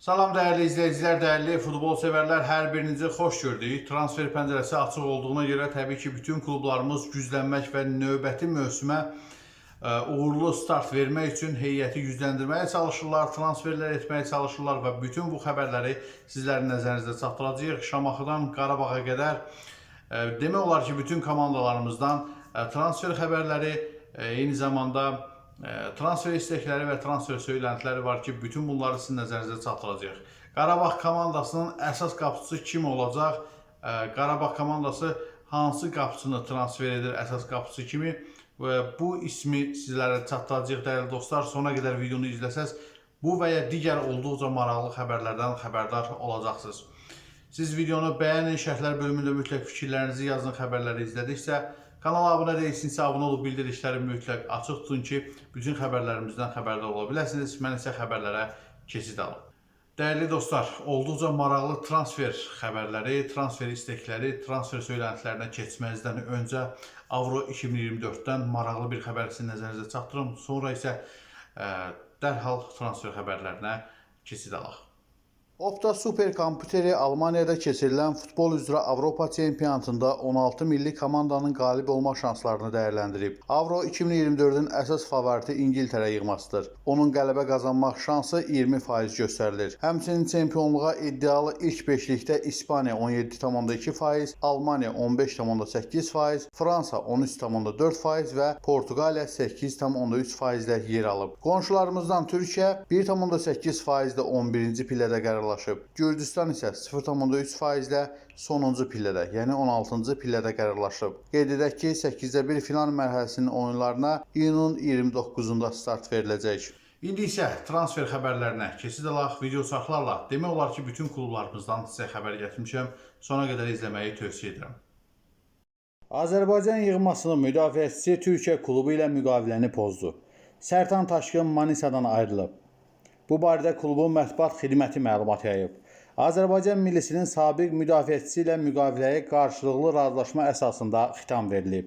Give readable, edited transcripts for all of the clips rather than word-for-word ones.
Salam dəyərli izləyicilər, dəyərli futbol sevərlər, hər birinizi xoş gördük. Transfer pəncərəsi açıq olduğuna görə təbii ki, bütün klublarımız güclənmək və növbəti mövsümə uğurlu start vermək üçün heyəti gücləndirməyə çalışırlar, transferlər etməyə çalışırlar və bütün bu xəbərləri sizlərin nəzərinizdə çatdıracağıq. Şamaxıdan Qarabağa qədər demək olar ki, bütün komandalarımızdan transfer xəbərləri, eyni zamanda transfer istekləri və transfer söyləntiləri var ki, bütün bunları sizin nəzərinizdə çatdıracağıq. Qarabağ komandasının əsas qapıçısı kim olacaq? Qarabağ komandası hansı qapıçını transfer edir əsas qapıçı kimi? Bu ismi sizlərə çatdıracağıq dəyərli dostlar. Sona qədər videonu izləsəz, bu və ya digər olduqca maraqlı xəbərlərdən xəbərdar olacaqsınız. Siz videonu bəyənin, şərhlər bölümündə mütləq fikirlərinizi yazın, xəbərləri izlədiksə. Kanala abunə değilsinizsə, abunə olub bildirişləri mütləq açıq tutun ki, bütün xəbərlərimizdən xəbərdar ola biləsiniz. Mən isə xəbərlərə keçid alım. Dəyərli dostlar, olduqca maraqlı transfer xəbərləri, transfer istekləri, transfer söyləntilərinə keçməzdən öncə Avro 2024-dən maraqlı bir xəbər sizin nəzərinizə çatdırım. Sonra isə dərhal transfer xəbərlərinə keçid alaq. Opta Superkompüteri Almaniyada keçirilən futbol üzrə Avropa çempionatında 16 milli komandanın qalib olma şanslarını dəyərləndirib. Avro 2024-ün əsas favoriti İngiltərə yığmasıdır. Onun qələbə qazanmaq şansı 20% göstərilir. Həmçinin çempionluğa iddialı ilk beşlikdə İspaniya 17,2%, Almaniya 15,8%, Fransa 13,4% və Portuqaliya 8,3% ilə yer alıb. Qonşularımızdan Türkiyə 1,8% ilə 11-ci pillədə qərarlaşıb. Gürcüstan isə 0,3% ilə sonuncu pillədə, yəni 16-cı pillədə qərarlaşıb. Qeyd edək ki, 8-1 final mərhələsinin oyunlarına iyunun 29-da start veriləcək. İndi isə transfer xəbərlərinə keçid alaq. Video saxlarla demək olar ki, bütün klublarımızdan sizə xəbər gətirmişəm. Sona qədər izləməyi tövsiyə edirəm. Azərbaycan yığmasının müdafiəçisi Türkiyə klubu ilə müqaviləni pozdu. Sərtan Taşkın Manisadan ayrılıb. Bu barədə klubun mətbuat xidməti məlumat yayıb. Azərbaycan millisinin sabiq müdafiəçisi ilə müqaviləyə qarşılıqlı razılaşma əsasında xitam verilib.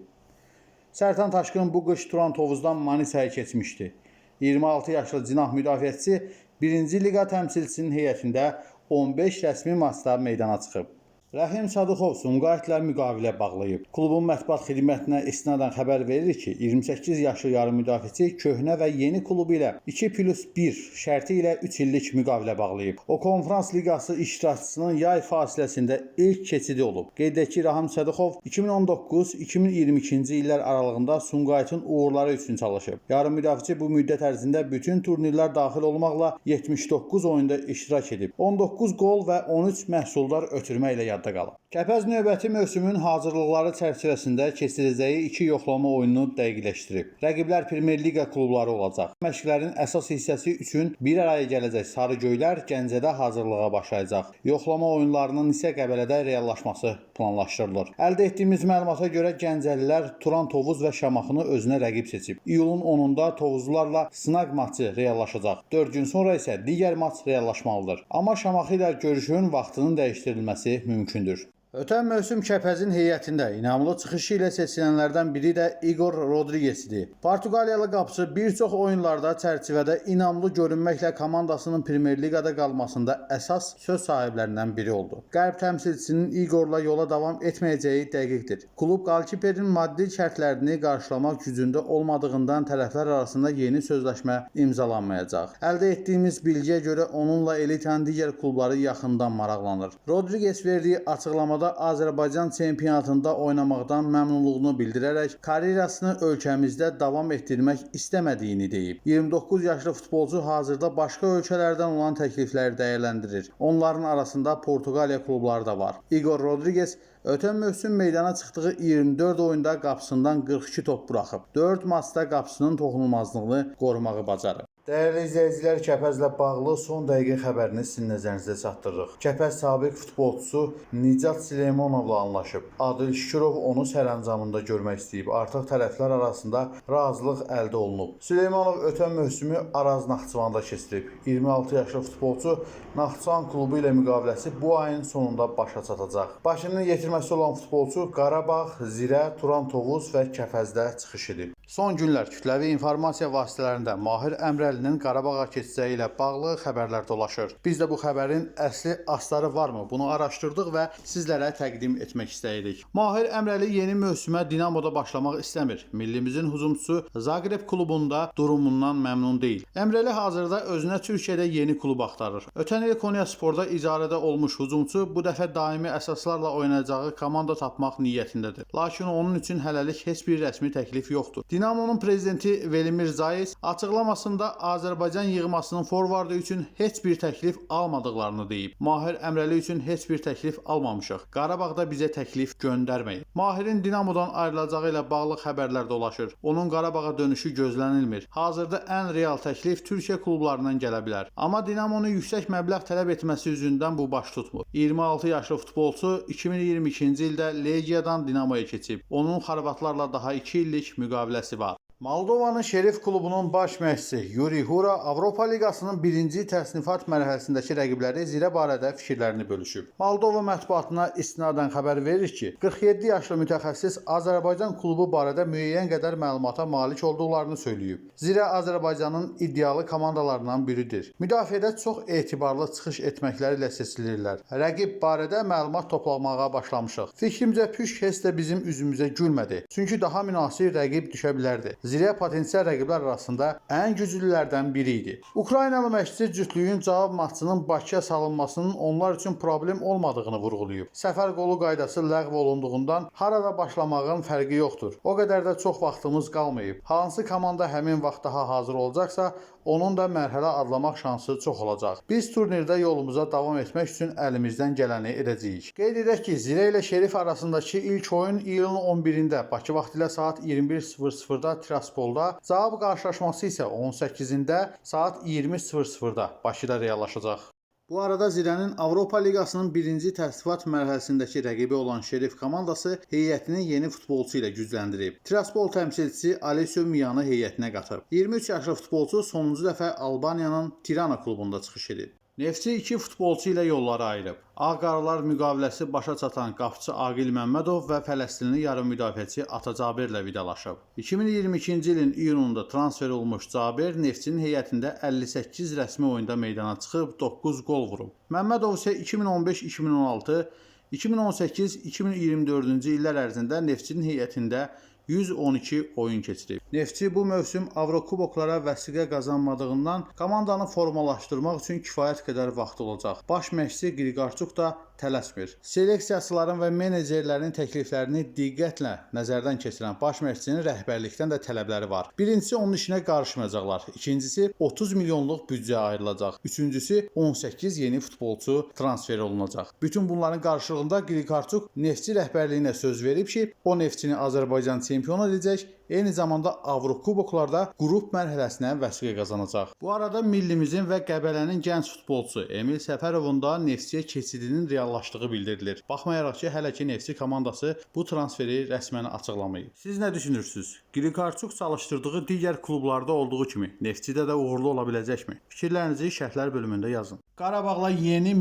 Sərtan Taşkın bu qış Turan Tovuzdan Manisaya keçmişdi. 26 yaşlı cinah müdafiəçisi 1-ci liqa təmsilçisinin heyətində 15 rəsmi maçda meydana çıxıb. Rəhim Sadıxov Sumqayıtla müqavilə bağlayıb. Klubun mətbuat xidmətinə istinadən xəbər verir ki, 28 yaşlı yarım müdafiəçi köhnə və yeni klubu ilə 2+1 şərti ilə 3 illik müqavilə bağlayıb. O, konferans liqası iştirakçısının yay fasiləsində ilk keçidi olub. Qeyd edək ki, Rəhim Sadıxov 2019-2022-ci illər aralığında Sumqayıtın uğurları üçün çalışıb. Yarım müdafiəçi bu müddət ərzində bütün turnirlər daxil olmaqla 79 oyunda iştirak edib. 19 qol və 13 məhsuldar ötürmə ilə yadda qalıb. Kəpəz növbəti mövsümün hazırlıqları çərçivəsində keçirəcəyi 2 yoxlama oyununu dəqiqləşdirib. Rəqiblər Premyer Liqa klubları olacaq. Məşqlərin əsas hissəsi üçün bir araya gələcək Sarıgöylər Gəncədə hazırlığa başlayacaq. Yoxlama oyunlarının isə Qəbələdə reallaşması planlaşdırılır. Əldə etdiyimiz məlumata görə Gəncəlilər Turan Tovuz və Şamaxını özünə rəqib seçib. İyulun 10-da Tovuzlularla sınaq maçı reallaşacaq. 4 gün sonra isə digər maç reallaşmalıdır. Amma Şamaxı ilə görüşün vaxtının dəyişdirilməsi mümkündür. Ötən mövsüm Kəpəzin heyətində inamlı çıxışı ilə seçilənlərdən biri də Igor Rodriguez idi. Portuqaliyalı qapıçı bir çox oyunlarda çərçivədə inamlı görünməklə komandasının Premyer Liqada qalmasında əsas söz sahiblərindən biri oldu. Qərb təmsilçisinin Igorla yola davam etməyəcəyi dəqiqdir. Klub qalkiperin maddi şərtlərini qarşılamaq gücündə olmadığından tərəflər arasında yeni sözləşmə imzalanmayacaq. Əldə etdiyimiz bilgiyə görə onunla elitanın digər klubları yaxından maraqlanır. Rodriguez verdiyi açıqlamada Azərbaycan çempionatında oynamaqdan məmnunluğunu bildirərək karyerasını ölkəmizdə davam etdirmək istəmədiyini deyib. 29 yaşlı futbolcu hazırda başqa ölkələrdən olan təklifləri dəyərləndirir. Onların arasında Portuqaliya klubları da var. Igor Rodriguez ötən mövsüm meydana çıxdığı 24 oyunda qapısından 42 top buraxıb. 4 maçda qapısının toxunulmazlığını qorumağı bacarıb. Dəyərli izləyicilər, Kəpəzlə bağlı son dəqiqə xəbərini sizin nəzərinizə çatdırırıq. Kəpəz sabiq futbolçusu Nicat Süleymanovla anlaşıb. Adil Şükürov onu sərəncamında görmək istəyib. Artıq tərəflər arasında razılıq əldə olunub. Süleymanov ötən mövsümü Araz Naxçıvanda keçirib. 26 yaşlı futbolçu Naxçıvan klubu ilə müqaviləsi bu ayın sonunda başa çatacaq. Başının yetirməsi olan futbolçu Qarabağ, Zirə, Turan Tovuz və Kəpəzdə çıxış edib. Son günlər kütləvi informasiya vasitələrində Mahir Əmrəli Əmrəlinin Qarabağa keçəcəyi ilə bağlı xəbərlər dolaşır. Biz də bu xəbərin əsli asları varmı? Bunu araşdırdıq və sizlərə təqdim etmək istəyirik. Mahir Əmrəli yeni mövsümə Dinamoda başlamaq istəmir. Millimizin hücumçusu Zagreb klubunda durumundan məmnun deyil. Əmrəli hazırda özünə Türkiyədə yeni klub axtarır. Ötən il Konyasporda icarədə olmuş hücumçu bu dəfə daimi əsaslarla oynayacağı komanda tapmaq niyyətindədir. Lakin onun üçün hələlik heç bir rəsmi təklif yoxdur. Dinamonun prezidenti Velimir Zayis açıqlamasında Azərbaycan yığmasının forvardı üçün heç bir təklif almadıqlarını deyib. Mahir Əmrəli üçün heç bir təklif almamışıq. Qarabağda bizə təklif göndərməyin. Mahirin Dinamodan ayrılacağı ilə bağlı xəbərlər dolaşır. Onun Qarabağa dönüşü gözlənilmir. Hazırda ən real təklif Türkiyə klublarından gələ bilər. Amma Dinamonu yüksək məbləğ tələb etməsi üzündən bu baş tutmur. 26 yaşlı futbolçu 2022-ci ildə Legiyadan Dinamoya keçib. Onun xorvatlarla daha 2 illik müqaviləsi var. Moldovanın Şerif klubunun baş məşqçisi Yuri Hura Avropa Liqasının 1-ci təsnifat mərhələsindəki rəqibləri Zirə barədə fikirlərini bölüşüb. Moldova mətbuatına istinadən xəbər verir ki, 47 yaşlı mütəxəssis Azərbaycan klubu barədə müəyyən qədər məlumata malik olduqlarını söyləyib. Zirə Azərbaycanın iddialı komandalarından biridir. Müdafiədə çox etibarlı çıxış etməkləri ilə seçilirlər. Rəqib barədə məlumat toplamağa başlamışıq. Fikrimcə püşk heç də bizim üzümüzə gülmədi. Çünki daha münasib rəqib düşə bilərdi. Zirə potensial rəqiblər arasında ən güclülərdən biri idi. Ukraynalı məşqçi cütlüyün cavab maçının Bakıya salınmasının onlar üçün problem olmadığını vurğulayıb. Səfər qolu qaydası ləğv olunduğundan harada başlamağın fərqi yoxdur. O qədər də çox vaxtımız qalmayıb. Hansı komanda həmin vaxt daha hazır olacaqsa, onun da mərhələ adlamaq şansı çox olacaq. Biz turnirdə yolumuza davam etmək üçün əlimizdən gələni edəcəyik. Qeyd edək ki, Zirə ilə Şerif arasındakı ilk oyun iyulun 11-də Bakı vaxtı ilə saat 21:00-da Tiraspolda, cavab qarşılaşması isə 18-də saat 20:00-da Bakıda reallaşacaq. Bu arada Zirənin Avropa Liqasının 1-ci təsnifat mərhələsindəki rəqibi olan Şerif komandası heyətini yeni futbolçu ilə gücləndirib. Tiraspol təmsilçisi Alessio Miyanı heyətinə qatıb. 23 yaşlı futbolçu sonuncu dəfə Albaniyanın Tirana klubunda çıxış edib. Neftçi 2 futbolçu ilə yolları ayırıb. Ağqaralar müqaviləsi başa çatan qapıçı Aqil Məmmədov və Fələstinli yarım müdafiəçi Ata Cabirlə vidalaşıb. 2022-ci ilin iyununda transfer olmuş Cabir Neftçinin heyətində 58 rəsmi oyunda meydana çıxıb 9 gol vurub. Məmmədov isə 2015-2016, 2018-2024-cü illər ərzində Neftçinin heyətində 112 oyun keçirib. Neftçi bu mövsüm Avrokuboklara vəsiqə qazanmadığından komandanı formalaşdırmaq üçün kifayət qədər vaxt olacaq. Baş məşqçi Qriqorçuk da tələsmir. Seleksiyaçıların və menecerlərin təkliflərini diqqətlə nəzərdən keçirən baş məşqçinin rəhbərlikdən də tələbləri var. Birincisi onun işinə qarışmayacaqlar. İkincisi 30 milyonluq büdcə ayrılacaq. Üçüncüsü 18 yeni futbolçu transfer olunacaq. Bütün bunların qarşılığında Qriqorçuk Neftçi rəhbərliyinə söz verib ki, o Neftçini Azərbaycan çempion edəcək, eyni zamanda Avrokuboklarda qrup mərhələsinə vəsiqə qazanacaq. Bu arada millimizin və Qəbələnin gənc futbolçusu Emil Səfərovun da Neftçiyə keçidinin reallaşdığı bildirilir. Baxmayaraq ki, hələ ki Neftçi komandası bu transferi rəsmən açıqlamayıb. Siz nə düşünürsünüz? Qriqorçuk çalışdırdığı digər klublarda olduğu kimi Neftçidə də uğurlu ola biləcəkmi? Fikirlərinizi şərhlər bölümündə yazın. Qarabağla yeni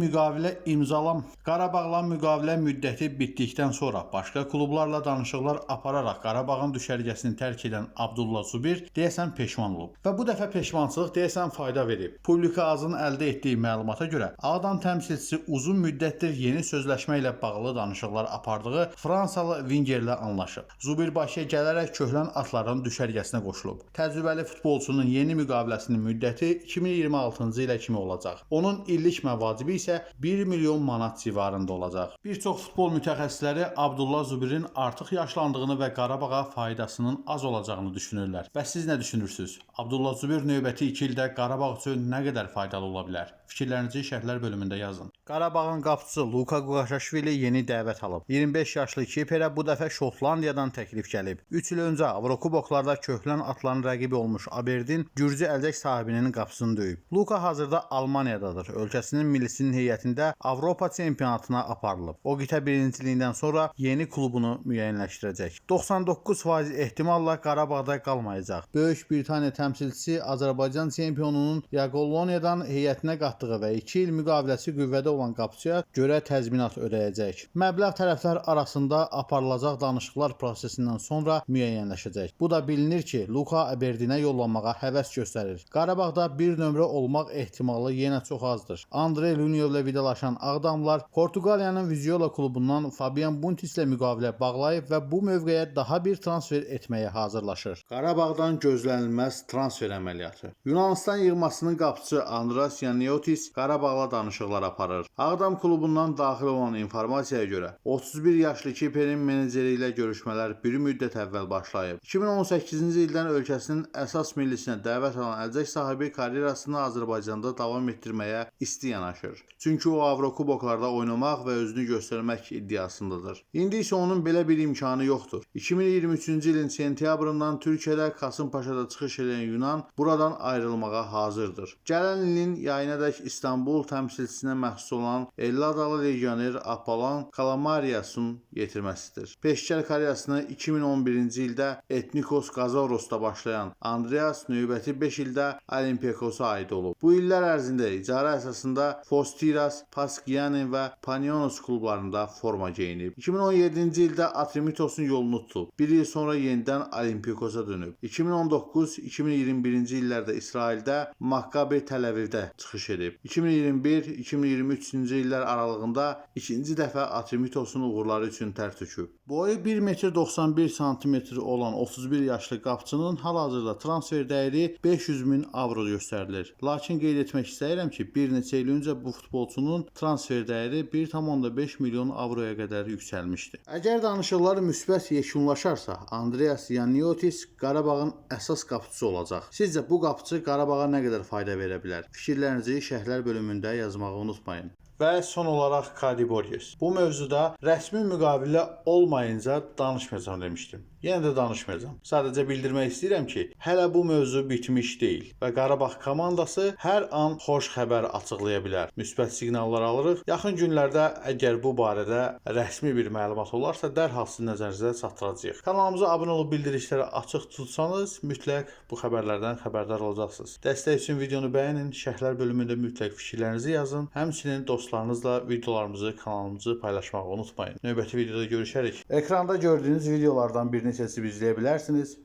Qarabağla müqavilə müddəti bitdikdən sonra başqa klublarla danışıqlar apararaq Qarabağın düşərgəsini tərk edən Abdullah Zubir deyəsən peşman olub. Və bu dəfə peşmançılıq deyəsən fayda verib. Publika Azın əldə etdiyi məlumata görə Ağdam təmsilçisi uzun müddətdir yeni sözləşmə ilə bağlı danışıqlar apardığı Fransalı Vingerlə anlaşıb. Zubir Bakıya gələrək köhlən atların düşərgəsinə qoşulub. Təcrübəli futbolçunun yeni müqaviləsinin müddəti 2026-cı ilə kimi olacaq. Onun illik məvacibi isə 1 milyon manat civarında olacaq. Bir çox futbol mütəxəssisləri Abdullah Zubirin artıq yaşlandığını və Qarabağa faydasının az olacağını düşünürlər. Və siz nə düşünürsünüz? Abdullah Zubir növbəti 2 ildə Qarabağ üçün nə qədər faydalı ola bilər? Fikirlərinizi şərhlər bölümündə yazın. Qarabağın qapıçısı Luka Quqaşvili yeni dəvət alıb. 25 yaşlı kiperə bu dəfə Şotlandiyadan təklif gəlib. 3 il öncə Avrokuboklarda köhlən atların rəqibi olmuş Aberdin Gürcü əlcək sahibinin qapısını döyüb. Luka hazırda Almaniyadadır. Ölkəsinin millisinin heyətində Avropa çempionatına aparılıb. O qitə birinciliyindən sonra yeni klubunu müəyyənləşdirəcək. 99% ehtimalla Qarabağda qalmayacaq. Böyük Britaniya təmsilçisi Azərbaycan çempionunun Yagolloniyadan heyətinə qatdığı və 2 il müqaviləsi qüvvədə olan qapıçıya görə təzminat ödəyəcək. Məbləğ tərəflər arasında aparılacaq danışıqlar prosesindən sonra müəyyənləşəcək. Bu da bilinir ki, Luka Aberdeenə yollanmağa həvəs göstərir. Qarabağda bir nömrə olmaq ehtimalı yenə çox azdır. Andre Lunyevlə vidalaşan Ağdamlar Portuqaliyanın Viziola klubundan Fabian Buntislə müqavilə bağlayıb və bu mövqeyə daha bir transfer etməyə hazırlaşır. Qarabağdan gözlənilməz transfer əməliyyatı. Yunanistan yığmasının qapıçı Andras Yaniotis Qarabağla danışıqlar aparır. Ağdam klubundan daxil olan informasiyaya görə 31 yaşlı Kiperin meneceri ilə görüşmələr bir müddət əvvəl başlayıb. 2018-ci ildən ölkəsinin əsas millisinə dəvət alan əlcək sahibi karyerasını Azərbaycanda davam etdirməyə isti yanaşır. Çünki o Avrokuboklarda oynamaq və özünü göstərmək iddiasındadır. İndi isə onun belə bir imkanı yoxdur. 2023-cü ilin sentyabrından Türkiyədə Kasımpaşada çıxış edən Yunan buradan ayrılmağa hazırdır. Gələn ilin yayınadək İstanbul təmsilçisinə məxsus olan 50 adalı legioner Apollon Kalamarias'ın yetirməsidir. Peşkar karyerasını 2011-ci ildə Etnikos Qazoros'da başlayan Andreas növbəti 5 ildə Olympiakosa aid olub. Bu illər ərzində icarə əsasında Fostiras, Paskianen və Panionos klublarında forma geyinib. 2017-ci ildə Atrimitos'un yolunu tutub. Bir il sonra yenidən Olympiakosa dönüb. 2019-2021-ci illərdə İsraildə Maccabi Tel-Avivdə çıxış edib. 2021-2023-cü illər aralığında ikinci dəfə Atrimitos'un uğurları üçün tər töküb. Boyu 1,91 m olan 31 yaşlı qapıçının hal-hazırda transfer dəyəri 500.000 avro göstərilir. Lakin qeyd etmək istəyirəm ki, bir neçə il öncə bu futbolçunun transfer dəyəri 1,5 milyon avroya qədər yüksəlmişdi. Əgər danışıqlar müsbət yekunlaşarsa, Andreas Yaniotis Qarabağın əsas qapıçısı olacaq. Sizcə bu qapıçı Qarabağa nə qədər fayda verə bilər? Fikirlərinizi şərhlər bölümündə yazmağı unutmayın. Və son olaraq Kadi Borges. Bu mövzuda rəsmi müqavilə olmayınca danışmayacağam demişdim. Yenə də danışmayacağam. Sadəcə bildirmək istəyirəm ki, hələ bu mövzu bitmiş deyil və Qarabağ komandası hər an xoş xəbər açıqlaya bilər. Müsbət siqnallar alırıq. Yaxın günlərdə əgər bu barədə rəsmi bir məlumat olarsa, dərhal sizin nəzərinizə çatdıracağıq. Kanalımıza abunə olub bildirişləri açıq tutsanız, mütləq bu xəbərlərdən xəbərdar olacaqsınız. Dəstək üçün videonu bəyənin, şərhlər bölümündə mütləq fikirlərinizi yazın. Həmçinin dostlarınızla videolarımızı, kanalımızı paylaşmağı unutmayın. Növbəti videoda görüşərik. Ekranda gördüyünüz videolardan birini seçib izləyə bilərsiniz.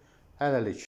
Hələlik.